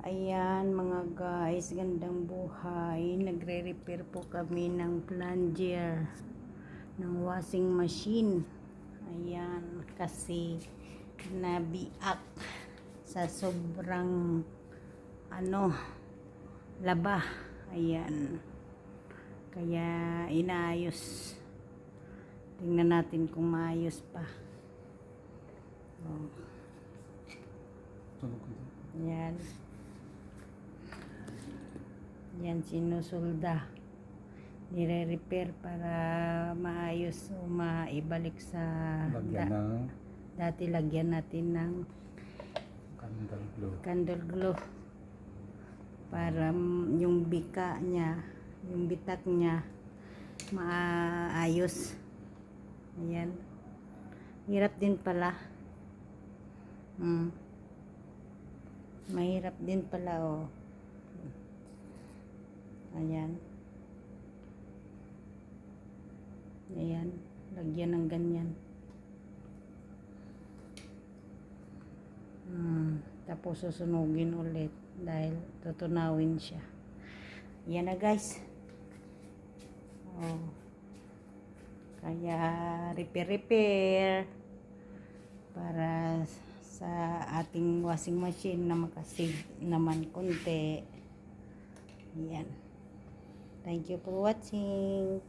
Ayan mga guys, gandang buhay. Nagre-repair po kami ng plunger ng washing machine. Ayan, kasi nabiak sa sobrang laba. Ayan. Kaya inaayos. Tingnan natin kung maayos pa. Oh. Ayan. Yan sinusulda, nire-repair para maayos o maibalik sa dati. Lagyan natin ng candle glue para yung bika niya, yung bitak niya maayos. Ayan, hirap din pala. Mahirap din pala, oh. Ayan. Ayan. Lagyan ng ganyan. Tapos susunugin ulit dahil tutunawin siya. Ayan na guys. Oh. Kaya repair para sa ating washing machine na makasave naman konti. Ayan. Thank you for watching.